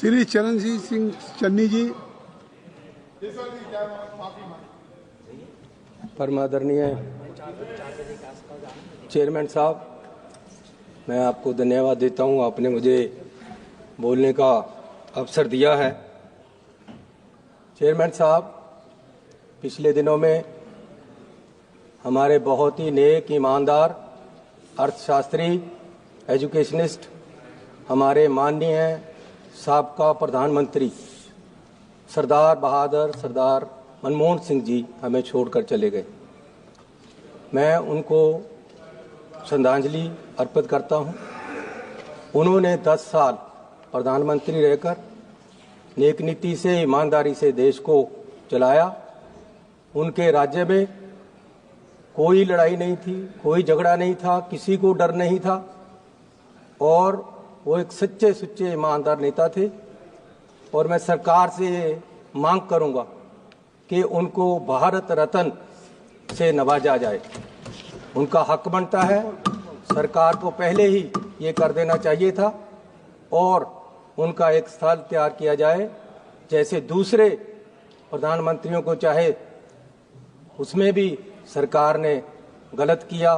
श्री चरणजीत सिंह चन्नी जी। परमादरणीय chairman साहब, मैं आपको धन्यवाद देता हूं, आपने मुझे बोलने का अवसर दिया है। चेयरमैन साहब, पिछले दिनों में हमारे बहुत ही नेक, ईमानदार अर्थशास्त्री, एजुकेशनिस्ट, हमारे माननीय साबका प्रधानमंत्री सरदार मनमोहन सिंह जी हमें छोड़कर चले गए। मैं उनको श्रद्धांजलि अर्पित करता हूं। उन्होंने 10 साल प्रधानमंत्री रहकर नेक नीति से, ईमानदारी से देश को चलाया। उनके राज्य में कोई लड़ाई नहीं थी, कोई झगड़ा नहीं था, किसी को डर नहीं था और वो एक सच्चे ईमानदार नेता थे। और मैं सरकार से मांग करूंगा कि उनको भारत रत्न से नवाजा जाए। उनका हक बनता है, सरकार को पहले ही ये कर देना चाहिए था और उनका एक स्थल तैयार किया जाए, जैसे दूसरे प्रधानमंत्रियों को चाहे उसमें भी सरकार ने गलत किया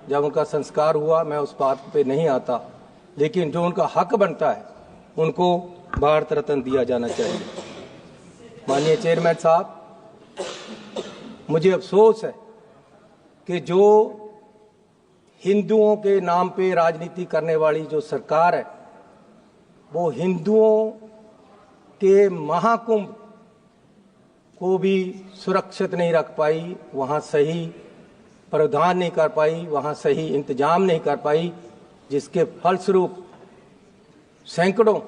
जब उनका संस्कार हुआ, मैं उस बात पे नहीं आता, लेकिन जो उनका हक बनता है उनको भारत रत्न दिया जाना चाहिए। माननीय चेयरमैन साहब, मुझे अफसोस है कि जो हिंदुओं के नाम पे राजनीति करने वाली जो सरकार है, वो हिंदुओं के महाकुंभ को भी सुरक्षित नहीं रख पाई, वहाँ सही प्रावधान नहीं कर पाई, वहाँ सही इंतजाम नहीं कर पाई, जिसके फलस्वरूप सैकड़ों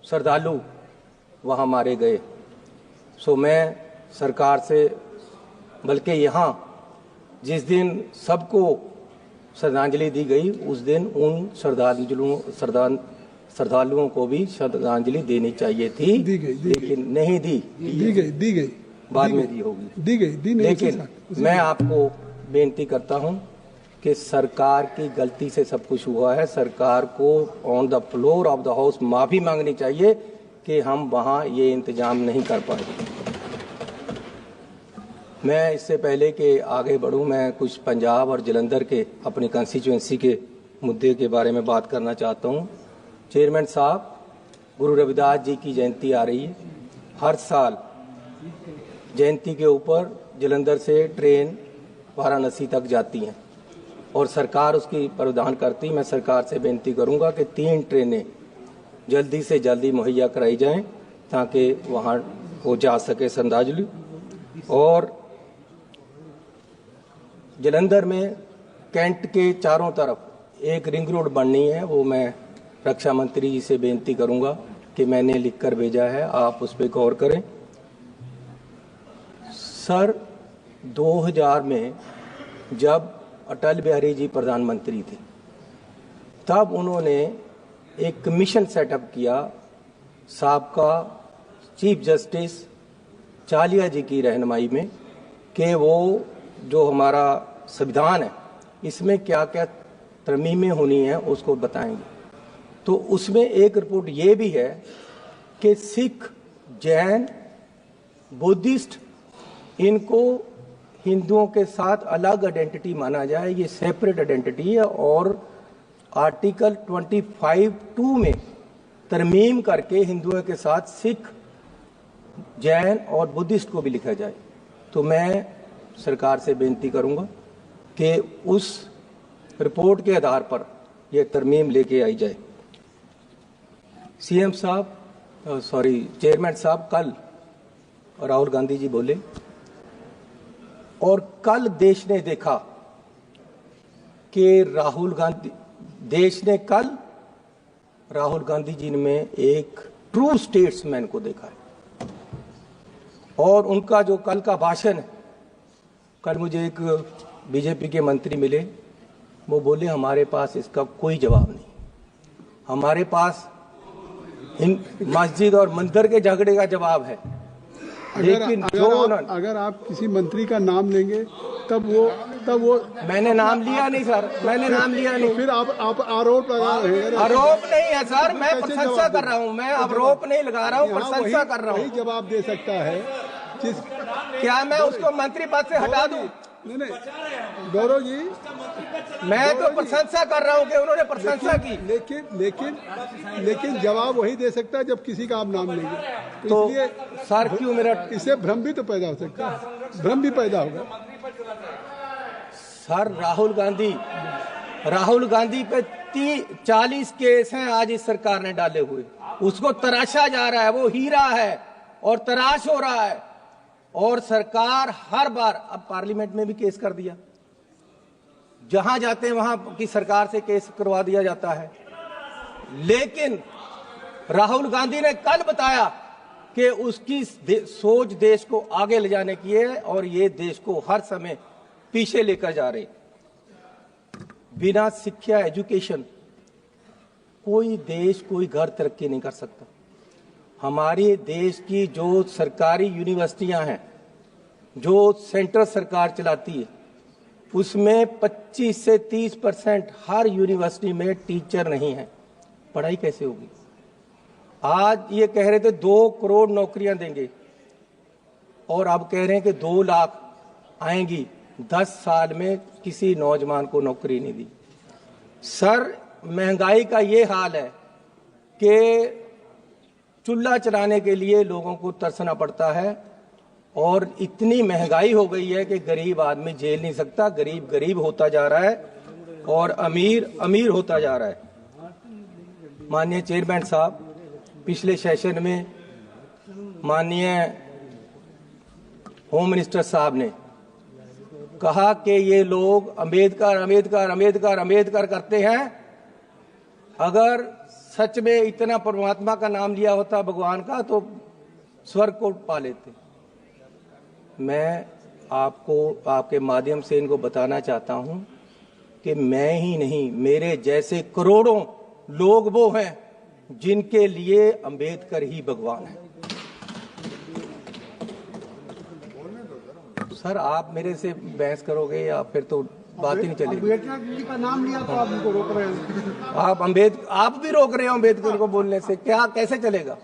श्रद्धालु वहाँ मारे गए। सो मैं सरकार से, बल्कि यहाँ जिस दिन सबको श्रद्धांजलि दी गई, उस दिन उन श्रद्धालुओं को भी श्रद्धांजलि देनी चाहिए थी, लेकिन नहीं दी गई, बाद में दी होगी। लेकिन मैं आपको बेनती करता हूं कि सरकार की गलती से सब कुछ हुआ है। सरकार को on the floor of the house माफी मांगनी चाहिए कि हम वहां ये इंतजाम नहीं कर पाए। मैं इससे पहले कि आगे बढ़ूं, मैं कुछ पंजाब और जलंधर के अपनी कंस्टिट्यूएंसी के मुद्दे के बारे में बात करना चाहता हूं। चेयरमैन साहब, गुरु रविदास जी की जयंती आ रही है। हर साल जयंती के ऊपर जलंधर से ट्रेन वाराणसी तक जाती हैं और सरकार उसकी प्रावधान करती। मैं सरकार से बेनती करूंगा कि 3 ट्रेनें जल्दी से जल्दी मुहैया कराई जाएं ताकि वहां वो जा सके श्रद्धांजलि। और जलंधर में कैंट के चारों तरफ एक रिंग रोड बननी है, वो मैं रक्षा मंत्री जी से बेनती करूंगा कि मैंने लिखकर भेजा है, आप उस पर गौर करें। सर, 2000 में जब अटल बिहारी जी प्रधानमंत्री थे, तब उन्होंने एक कमीशन सेटअप किया साबका चीफ जस्टिस चालिया जी की रहनुमाई में कि वो जो हमारा संविधान है इसमें क्या क्या तरमीमें होनी है उसको बताएंगे। तो उसमें एक रिपोर्ट ये भी है कि सिख, जैन, बुद्धिस्ट, इनको हिंदुओं के साथ अलग आइडेंटिटी माना जाए, ये सेपरेट आइडेंटिटी है और आर्टिकल 25(2) में तरमीम करके हिंदुओं के साथ सिख, जैन और बुद्धिस्ट को भी लिखा जाए। तो मैं सरकार से बेनती करूंगा कि उस रिपोर्ट के आधार पर यह तरमीम लेके आई जाए। चेयरमैन साहब, कल राहुल गांधी जी बोले और कल देश ने देखा कि राहुल गांधी जी में एक ट्रू स्टेट्समैन को देखा है। और उनका जो कल का भाषण है, कल मुझे एक बीजेपी के मंत्री मिले, वो बोले हमारे पास इसका कोई जवाब नहीं, हमारे पास मस्जिद और मंदिर के झगड़े का जवाब है। अगर आप किसी मंत्री का नाम लेंगे तब वो तब वो मैंने नाम लिया नहीं सर, मैंने नाम लिया नहीं। फिर आप आरोप लगा रहे हैं। आरोप नहीं है सर, मैं कैसे प्रशंसा जवाब कर रहा हूँ, मैं आरोप नहीं लगा रहा हूँ, प्रशंसा कर रहा वही हूँ। जवाब दे सकता है। क्या मैं उसको मंत्री पद से हटा दूं? नहीं गौरव जी, मैं तो प्रशंसा कर रहा हूँ कि उन्होंने प्रशंसा की। लेकिन जवाब वही दे सकता है जब किसी का आप नाम लेंगे। तो इसलिए सर क्यों मेरा इससे भ्रम भी तो पैदा हो सकता है, भ्रम भी पैदा होगा। सर राहुल गांधी पे 40 केस हैं आज इस सरकार ने डाले हुए, उसको तराशा जा रहा है, वो हीरा है और तराश हो रहा है। और सरकार हर बार, अब पार्लियामेंट में भी केस कर दिया, जहां जाते हैं वहां की सरकार से केस करवा दिया जाता है। लेकिन राहुल गांधी ने कल बताया कि उसकी सोच देश को आगे ले जाने की है और ये देश को हर समय पीछे लेकर जा रहे। बिना शिक्षा, एजुकेशन कोई देश, कोई घर तरक्की नहीं कर सकता। हमारे देश की जो सरकारी यूनिवर्सिटियां हैं, जो सेंट्रल सरकार चलाती है, उसमें 25 से 30% हर यूनिवर्सिटी में टीचर नहीं है। पढ़ाई कैसे होगी? आज ये कह रहे थे 2 करोड़ नौकरियां देंगे और अब कह रहे हैं कि 2 लाख आएंगी। 10 साल में किसी नौजवान को नौकरी नहीं दी। सर, महंगाई का ये हाल है कि चूल्हा चलाने के लिए लोगों को तरसना पड़ता है और इतनी महंगाई हो गई है कि गरीब आदमी झेल नहीं सकता। गरीब गरीब होता जा रहा है और अमीर अमीर होता जा रहा है। माननीय चेयरमैन साहब, पिछले सेशन में माननीय होम मिनिस्टर साहब ने कहा कि ये लोग अंबेडकर करते हैं। अगर सच में इतना परमात्मा का नाम लिया होता, भगवान का, तो स्वर्ग को पा लेते। मैं आपको आपके माध्यम से इनको बताना चाहता हूं कि मैं ही नहीं, मेरे जैसे करोड़ों लोग वो हैं जिनके लिए अंबेडकर ही भगवान है। सर, आप मेरे से बहस करोगे या फिर तो बात ही नहीं चलेगी। अम्बेडकर जी का नाम लिया तो आप उनको रोक रहे हैं। आप भी रोक रहे हो अम्बेडकर को बोलने से, क्या कैसे चलेगा?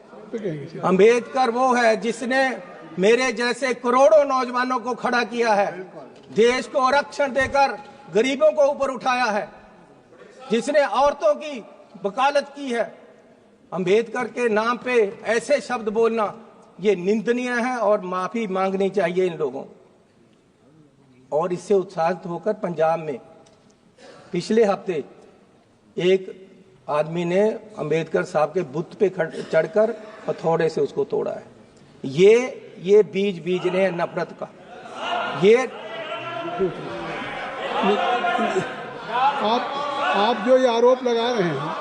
अम्बेडकर वो है जिसने मेरे जैसे करोड़ों नौजवानों को खड़ा किया है, देश को आरक्षण देकर गरीबों को ऊपर उठाया है, जिसने औरतों की वकालत की है। अम्बेडकर के नाम पे ऐसे शब्द बोलना ये निंदनीय है और माफी मांगनी चाहिए इन लोगों। और इससे उत्साहित होकर पंजाब में पिछले हफ्ते एक आदमी ने अम्बेडकर साहब के बुत पे चढ़कर हथौड़े से उसको तोड़ा है। ये बीज ने नफरत का। ये आप जो ये आरोप लगा रहे हैं,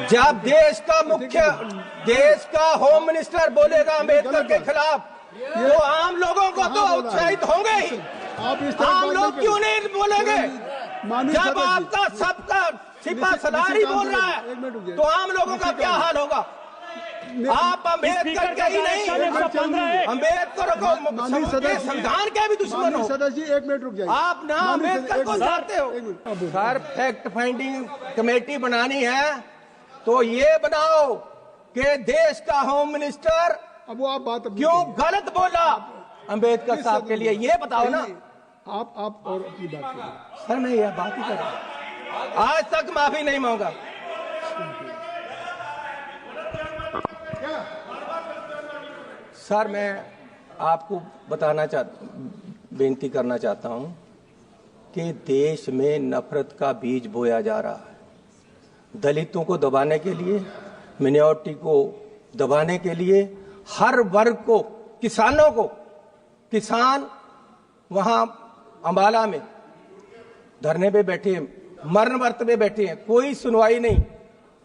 जब देश का होम मिनिस्टर बोलेगा अम्बेडकर के खिलाफ, तो आम लोगों को तो उत्साहित होंगे ही। आम लोग क्यों नहीं बोलेंगे? जब आपका सबका सिपा सलार ही बोल रहा है, तो आम लोगों का क्या हाल होगा? आप अम्बेडकर के ही नहीं, अम्बेडकर को संविधान के भी दुश्मन हो। सदस्य जी, 1 मिनट रुक जाइए। आप ना अम्बेडकर को चाहते हो। सर, फैक्ट फाइंडिंग कमेटी बनानी है तो ये बनाओ कि देश का होम मिनिस्टर अब वो आप बात क्यों गलत बोला अम्बेडकर साहब के लिए, ये बताओ ना। आप और अपनी बात करें। सर, मैं यह बात ही कर रहा हूं, आज तक माफी नहीं मांगा। सर, मैं आपको बेनती करना चाहता हूं कि देश में नफरत का बीज बोया जा रहा है। दलितों को दबाने के लिए, मिनॉरिटी को दबाने के लिए, हर वर्ग को, किसानों को, किसान वहां अंबाला में धरने पे बैठे हैं, मरण वर्त में बैठे हैं, कोई सुनवाई नहीं।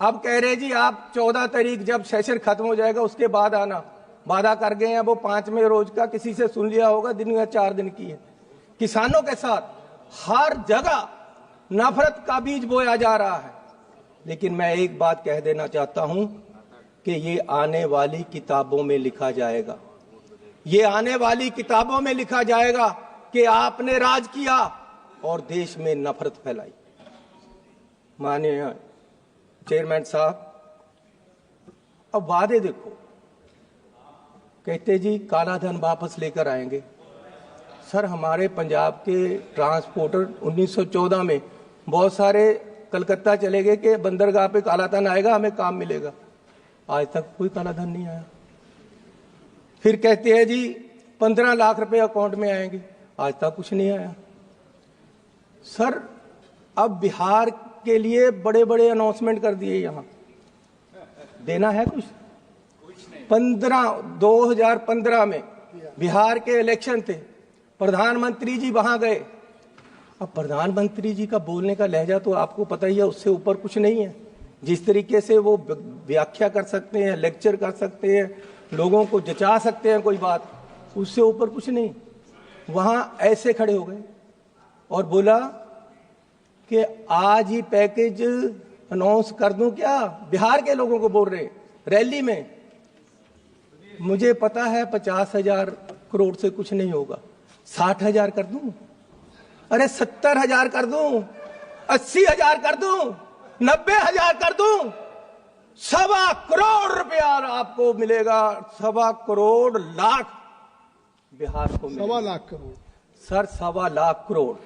अब कह रहे जी आप 14 तारीख जब सेशन खत्म हो जाएगा उसके बाद आना। वादा कर गए हैं वो 5वें रोज का, किसी से सुन लिया होगा, दिन या 4 दिन की है। किसानों के साथ हर जगह नफरत का बीज बोया जा रहा है। लेकिन मैं एक बात कह देना चाहता हूं कि ये आने वाली किताबों में लिखा जाएगा, ये आने वाली किताबों में लिखा जाएगा कि आपने राज किया, और देश में नफरत फैलाई। माननीय चेयरमैन साहब, अब वादे देखो, कहते जी काला धन वापस लेकर आएंगे। सर, हमारे पंजाब के ट्रांसपोर्टर 1914 में बहुत सारे कलकत्ता चले गए कि बंदरगाह पे काला धन आएगा, हमें काम मिलेगा। आज तक कोई काला धन नहीं आया। फिर कहते हैं जी 15 लाख रुपए अकाउंट में आएंगे, आज तक कुछ नहीं आया। सर, अब बिहार के लिए बड़े बड़े अनाउंसमेंट कर दिए, यहां देना है कुछ 2015 में बिहार के इलेक्शन थे, प्रधानमंत्री जी वहां गए। अब प्रधानमंत्री जी का बोलने का लहजा तो आपको पता ही है, उससे ऊपर कुछ नहीं है। जिस तरीके से वो व्याख्या कर सकते हैं, लेक्चर कर सकते हैं, लोगों को जचा सकते हैं कोई बात, उससे ऊपर कुछ नहीं। वहां ऐसे खड़े हो गए और बोला कि आज ही पैकेज अनाउंस कर दूं क्या। बिहार के लोगों को बोल रहे रैली में। मुझे पता है 50,000 करोड़ से कुछ नहीं होगा, 60,000 कर दूं, अरे 70,000 कर दूं, 80,000 कर दूं, 90,000 कर दूं, 1.25 करोड़ रुपया आपको मिलेगा। 1.25 करोड़ लाख बिहार को मिलेगा। 1.25 लाख करोड़ सर, 1.25 लाख करोड़,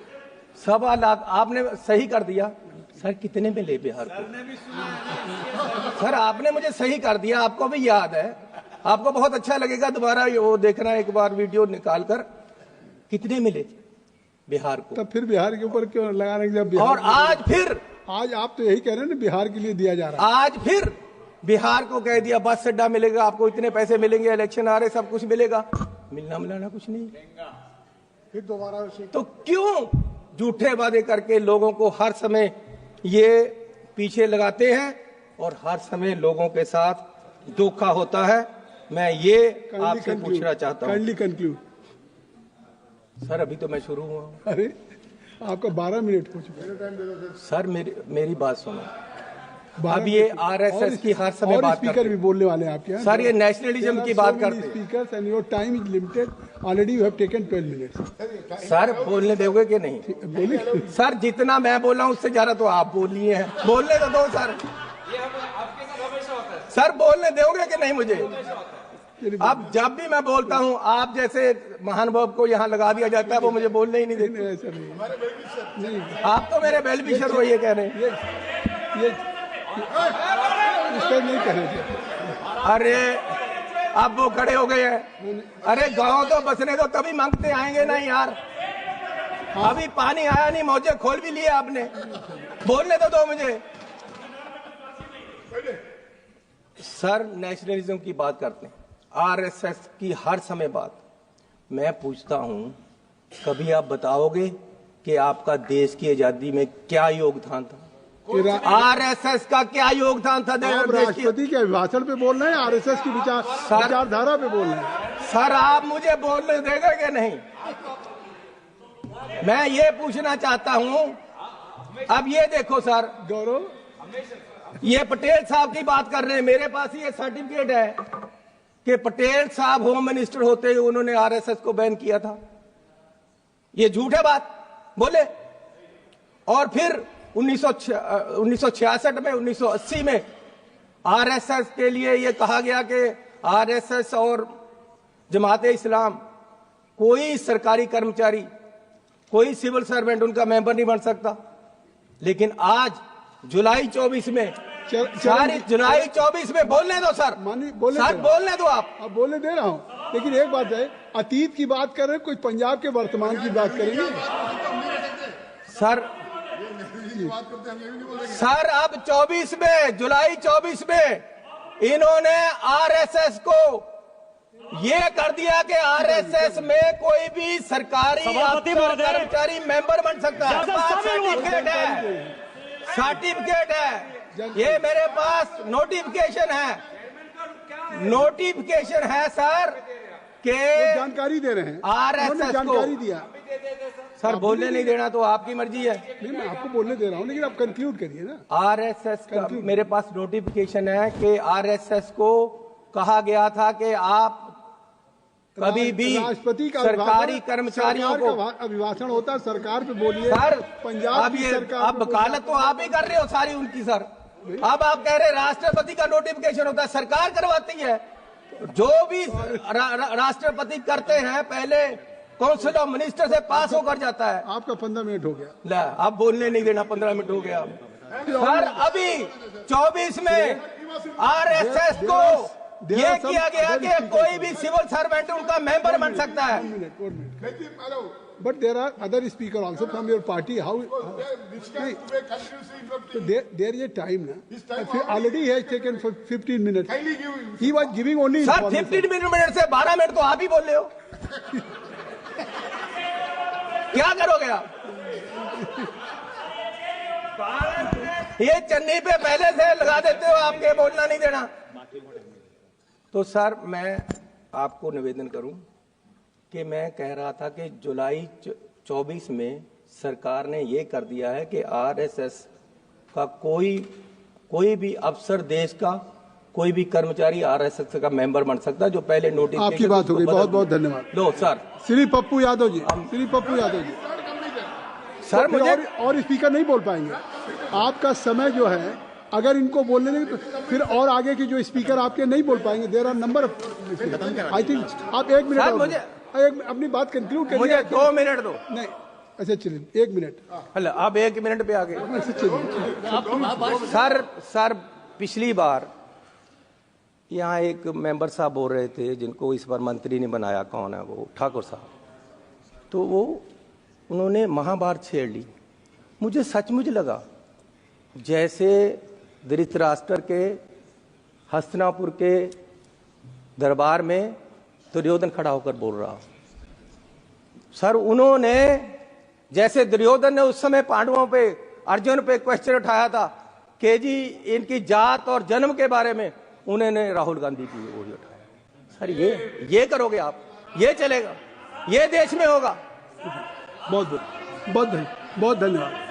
1.25 लाख आपने सही कर दिया। सर, कितने मिले बिहार को? सर, आपने मुझे सही कर दिया, आपको भी याद है, आपको बहुत अच्छा लगेगा दोबारा वो देखना एक बार वीडियो निकाल कर। कितने मिले बिहार को? तब फिर बिहार के ऊपर क्यों लगाने के? जब और आज आप तो यही कह रहे हैं ना, बिहार के लिए दिया जा रहा है। आज फिर बिहार को कह दिया बस अड्डा मिलेगा आपको, इतने पैसे मिलेंगे, इलेक्शन आ रहे, सब कुछ मिलेगा। मिलना मिलाना कुछ नहीं। फिर दोबारा तो क्यों झूठे वादे करके लोगों को हर समय ये पीछे लगाते हैं और हर समय लोगों के साथ धोखा होता है। मैं ये आपसे पूछना चाहता हूँ। Kindly conclude. सर, अभी तो मैं शुरू हुआ हूँ। अरे, आपका 12 मिनट हो चुका। सर, मेरी बात सुनो। अब ये आरएसएस की हर समय बात करते स्पीकर भी बोलने वाले हैं आपके। सर, ये नेशनलिज्म की बात करते हैं। Speakers and your time is limited, already you have taken 12 minutes. Sir, बोलने दोगे कि नहीं? बोलिए। सर, जितना मैं बोला हूं उससे ज्यादा तो आप बोल लिए हैं। बोलने तो दो सर। सर, बोलने दोगे कि नहीं मुझे? अब जब भी मैं बोलता हूं, आप जैसे महानुभाव को यहाँ लगा दिया जाता है, वो मुझे बोलने ही नहीं देते। आप तो मेरे वेल विशर हो, ये कह रहे हैं। नहीं करेंगे। अरे, अब वो खड़े हो गए हैं। अरे, गांव तो बसने दो, तभी मांगते आएंगे ना यार। अभी पानी आया नहीं, मौजे खोल भी लिए आपने। बोलने तो दो मुझे। सर, नेशनलिज्म की बात करते हैं, आरएसएस की हर समय बात। मैं पूछता हूं, कभी आप बताओगे कि आपका देश की आजादी में क्या योगदान था? आरएसएस का क्या योगदान था? राष्ट्रपति के अभिभाषण पे बोल रहे हैं, आरएसएस की विचारधारा पे बोल रहे हैं। सर, आप मुझे बोलने देंगे कि नहीं? मैं ये पूछना चाहता हूं। अब ये देखो सर, गौरव, ये पटेल साहब की बात कर रहे हैं। मेरे पास ये सर्टिफिकेट है कि पटेल साहब होम मिनिस्टर होते ही उन्होंने आरएसएस को बैन किया था। ये झूठ है बात बोले। और फिर 1966 में, 1980 में आरएसएस के लिए यह कहा गया कि आरएसएस और जमात इस्लाम कोई सरकारी कर्मचारी, कोई सिविल सर्वेंट उनका मेंबर नहीं बन सकता। लेकिन आज जुलाई 24 में, जुलाई 24 में बोलने दो सर। सर, बोलने दो आप। अब बोलने दे रहा हूं, लेकिन एक बात है, अतीत की बात कर रहे हैं, कोई पंजाब के वर्तमान की बात करेंगे सर। सर, अब 24 में, जुलाई 24 में इन्होंने आरएसएस को ये कर दिया कि आरएसएस में कोई भी सरकारी कर्मचारी मेंबर बन सकता है। सर्टिफिकेट है, सर्टिफिकेट है, ये मेरे पास नोटिफिकेशन है, नोटिफिकेशन है सर के जानकारी दे रहे हैं। आरएसएस जानकारी दिया। सर, बोलने नहीं देना तो आपकी मर्जी है। नहीं, मैं आपको बोलने दे रहा हूं, लेकिन आप कंक्लूड करिए ना। आरएसएस का मेरे पास नोटिफिकेशन है कि आरएसएस को कहा गया था कि आप कभी भी राष्ट्रपति का सरकारी कर्मचारियों को अभिभाषण होता है, सरकार पे बोलिए सर। पंजाब अब की ये सरकार अब पे वकालत तो आप ही कर रहे हो सारी उनकी सर। अब आप कह रहे राष्ट्रपति का नोटिफिकेशन होता है, सरकार करवाती है। जो भी राष्ट्रपति करते हैं पहले काउंसिल ऑफ मिनिस्टर से पास होकर जाता है। आपका 15 मिनट हो गया। ला, आप बोलने नहीं देना, 15 मिनट हो गया सर। अभी 24 में आरएसएस को ये किया गया कि कोई भी सिविल सर्वेंट उनका मेंबर बन सकता है। But there are other speaker also from your party. How so there is a time na. Already he has taken for 15 minutes. He was giving only sir 15 minute से 12 minute तो आप ही बोल रहे हो। क्या करोगे आप? ये चन्नी पे पहले से लगा देते हो, आपके बोलना नहीं देना। तो सर मैं आपको निवेदन करूं कि मैं कह रहा था कि जुलाई 24 में सरकार ने ये कर दिया है कि आरएसएस का कोई भी अफसर, देश का कोई भी कर्मचारी आरएसएस का मेंबर बन सकता है, जो पहले नोटिस। आपकी बात हो गई, बहुत बहुत धन्यवाद। लो सर। श्री पप्पू यादव जी, श्री पप्पू यादव जी सर तो मुझे और स्पीकर नहीं बोल पाएंगे। आपका समय जो है, अगर इनको बोलने नहीं तो फिर और आगे के जो स्पीकर आपके नहीं बोल पाएंगे। There are number I think आप 1 मिनट और मुझे अपनी बात कंक्लूड करिए। मुझे 2 मिनट दो। नहीं अच्छा चलिए 1 मिनट। हेलो, अब 1 मिनट पे आ गए। सर पिछली बार यहाँ एक मेंबर साहब बोल रहे थे, जिनको इस बार मंत्री ने बनाया, कौन है वो, ठाकुर साहब। तो वो उन्होंने महाभारत छेड़ ली। मुझे सचमुच लगा जैसे धृतराष्ट्र के हस्तिनापुर के दरबार में दुर्योधन खड़ा होकर बोल रहा। सर उन्होंने, जैसे दुर्योधन ने उस समय पांडवों पे, अर्जुन पे क्वेश्चन उठाया था कि जी इनकी जात और जन्म के बारे में, उन्होंने राहुल गांधी की वही उठाया। सर ये करोगे आप? ये चलेगा? ये देश में होगा? बहुत धन्यवाद।